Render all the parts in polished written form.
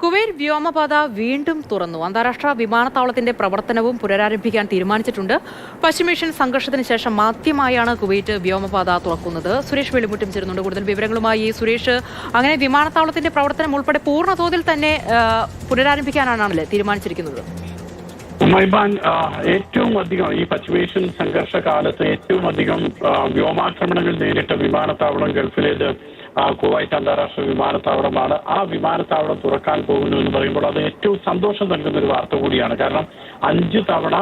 Kuwait വ്യോമപാത വീണ്ടും തുറന്നു. അന്താരാഷ്ട്ര വിമാനത്താവളത്തിന്റെ പ്രവർത്തനവും പുനരാരംഭിക്കാൻ തീരുമാനിച്ചിട്ടുണ്ട്. പശ്ചിമേഷ്യൻ സംഘർഷത്തിന് ശേഷം ആദ്യമായാണ് കുവൈറ്റ് വ്യോമപാത തുറക്കുന്നത്. സുരേഷ് വെളിമുറ്റം ചേരുന്നുണ്ട് കൂടുതൽ വിവരങ്ങളുമായി. സുരേഷ്, അങ്ങനെ വിമാനത്താവളത്തിന്റെ പ്രവർത്തനം ഉൾപ്പെടെ പൂർണ്ണതോതിൽ തന്നെ പുനരാരംഭിക്കാനാണല്ലേ തീരുമാനിച്ചിരിക്കുന്നത്? മൈബാൻ, ഏറ്റവും അധികം ഈ പശ്ചിമേഷ്യൻ സംഘർഷ കാലത്ത് ഏറ്റവും അധികം വ്യോമാക്രമണങ്ങൾ നേരിട്ട വിമാനത്താവളം ഗൾഫിലേത് കുവൈറ്റ് അന്താരാഷ്ട്ര വിമാനത്താവളമാണ്. ആ വിമാനത്താവളം തുറക്കാൻ പോകുന്നു എന്ന് പറയുമ്പോൾ അത് ഏറ്റവും സന്തോഷം നൽകുന്ന ഒരു വാർത്ത കൂടിയാണ്. കാരണം 5 തവണ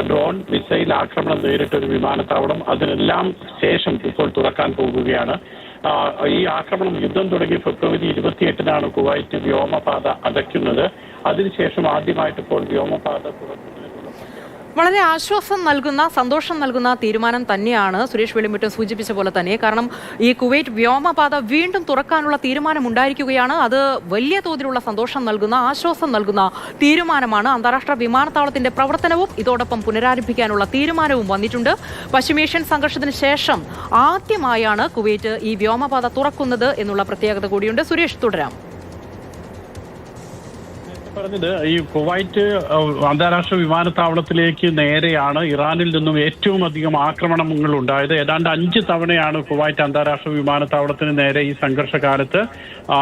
ഡ്രോൺ മിസൈൽ ആക്രമണം നേരിട്ട ഒരു വിമാനത്താവളം അതിനെല്ലാം ശേഷം ഇപ്പോൾ തുറക്കാൻ പോകുകയാണ്. ഈ ആക്രമണം യുദ്ധം തുടങ്ങി ഫെബ്രുവരി 28-നാണ് കുവൈറ്റ് വ്യോമപാത അടയ്ക്കുന്നത്. അതിനുശേഷം ആദ്യമായിട്ട് ഇപ്പോൾ വ്യോമപാത തുറക്കുന്നു. വളരെ ആശ്വാസം നൽകുന്ന, സന്തോഷം നൽകുന്ന തീരുമാനം തന്നെയാണ് സുരേഷ് വെളിമുറ്റം സൂചിപ്പിച്ച പോലെ തന്നെ. കാരണം ഈ കുവൈറ്റ് വ്യോമപാത വീണ്ടും തുറക്കാനുള്ള തീരുമാനം ഉണ്ടായിരിക്കുകയാണ്. അത് വലിയ തോതിലുള്ള സന്തോഷം നൽകുന്ന, ആശ്വാസം നൽകുന്ന തീരുമാനമാണ്. അന്താരാഷ്ട്ര വിമാനത്താവളത്തിന്റെ പ്രവർത്തനവും ഇതോടൊപ്പം പുനരാരംഭിക്കാനുള്ള തീരുമാനവും വന്നിട്ടുണ്ട്. പശ്ചിമേഷ്യൻ സംഘർഷത്തിന് ശേഷം ആദ്യമായാണ് കുവൈറ്റ് ഈ വ്യോമപാത തുറക്കുന്നത് എന്നുള്ള പ്രത്യേകത കൂടിയുണ്ട്. സുരേഷ്, തുടരാം. പറഞ്ഞത് ഈ കുവൈറ്റ് അന്താരാഷ്ട്ര വിമാനത്താവളത്തിലേക്ക് നേരെയാണ് ഇറാനിൽ നിന്നും ഏറ്റവും അധികം ആക്രമണങ്ങൾ ഉണ്ടായത്. ഏതാണ്ട് 5 തവണയാണ് കുവൈറ്റ് അന്താരാഷ്ട്ര വിമാനത്താവളത്തിന് നേരെ ഈ സംഘർഷകാലത്ത്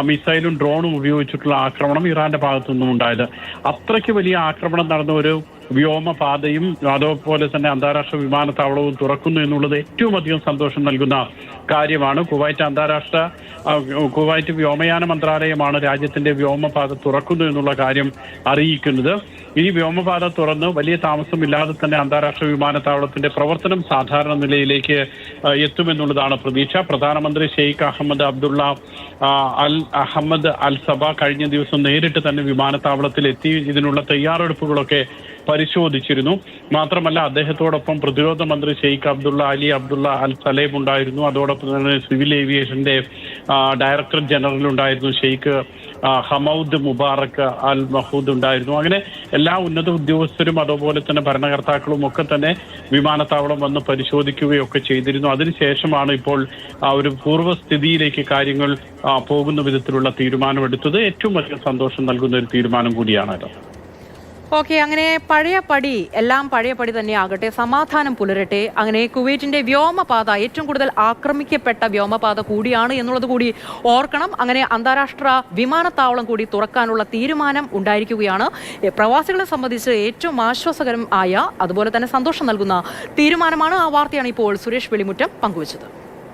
മിസൈലും ഡ്രോണും ഉപയോഗിച്ചിട്ടുള്ള ആക്രമണം ഇറാന്റെ ഭാഗത്തു നിന്നും ഉണ്ടായത്. അത്രയ്ക്ക് വലിയ ആക്രമണം നടന്ന ഒരു വ്യോമപാതയും അതുപോലെ തന്നെ അന്താരാഷ്ട്ര വിമാനത്താവളവും തുറക്കുന്നു എന്നുള്ളത് ഏറ്റവും അധികം സന്തോഷം നൽകുന്ന കാര്യമാണ്. കുവൈറ്റ് വ്യോമയാന മന്ത്രാലയമാണ് രാജ്യത്തിന്റെ വ്യോമപാത തുറക്കുന്നു എന്നുള്ള കാര്യം അറിയിക്കുന്നത്. ഈ വ്യോമപാത തുറന്ന് വലിയ താമസമില്ലാതെ തന്നെ അന്താരാഷ്ട്ര വിമാനത്താവളത്തിന്റെ പ്രവർത്തനം സാധാരണ നിലയിലേക്ക് എത്തുമെന്നുള്ളതാണ് പ്രതീക്ഷ. പ്രധാനമന്ത്രി ഷെയ്ഖ് അഹമ്മദ് അൽ സബ കഴിഞ്ഞ ദിവസം നേരിട്ട് തന്നെ വിമാനത്താവളത്തിൽ എത്തി ഇതിനുള്ള തയ്യാറെടുപ്പുകളൊക്കെ പരിശോധിച്ചിരുന്നു. മാത്രമല്ല, അദ്ദേഹത്തോടൊപ്പം പ്രതിരോധ മന്ത്രി ഷെയ്ഖ് അബ്ദുള്ള അൽ സലേം ഉണ്ടായിരുന്നു. അതോടൊപ്പം തന്നെ സിവിൽ ഏവിയേഷന്റെ ഡയറക്ടർ ജനറൽ ഉണ്ടായിരുന്നു, ഷെയ്ഖ് ഹമൌദ് മുബാറക് അൽ മഹൂദ് ഉണ്ടായിരുന്നു. അങ്ങനെ എല്ലാ ഉന്നത ഉദ്യോഗസ്ഥരും അതുപോലെ തന്നെ ഭരണകർത്താക്കളും ഒക്കെ തന്നെ വിമാനത്താവളം വന്ന് പരിശോധിക്കുകയൊക്കെ ചെയ്തിരുന്നു. അതിനുശേഷമാണ് ഇപ്പോൾ ഒരു പൂർവ്വസ്ഥിതിയിലേക്ക് കാര്യങ്ങൾ പോകുന്ന വിധത്തിലുള്ള തീരുമാനമെടുത്തത്. ഏറ്റവും അധികം സന്തോഷം നൽകുന്ന ഒരു തീരുമാനം കൂടിയാണത്. ഓക്കെ, അങ്ങനെ എല്ലാം പഴയപടി തന്നെ ആകട്ടെ, സമാധാനം പുലരട്ടെ. അങ്ങനെ കുവൈറ്റിന്റെ വ്യോമപാത ഏറ്റവും കൂടുതൽ ആക്രമിക്കപ്പെട്ട വ്യോമപാത കൂടിയാണ് എന്നുള്ളത് കൂടി ഓർക്കണം. അങ്ങനെ അന്താരാഷ്ട്ര വിമാനത്താവളം കൂടി തുറക്കാനുള്ള തീരുമാനം ഉണ്ടായിരിക്കുകയാണ്. പ്രവാസികളെ സംബന്ധിച്ച് ഏറ്റവും ആശ്വാസകരം ആയ, അതുപോലെ തന്നെ സന്തോഷം നൽകുന്ന തീരുമാനമാണ്. ആ വാർത്തയാണ് ഇപ്പോൾ സുരേഷ് വെളിമുറ്റം പങ്കുവച്ചത്.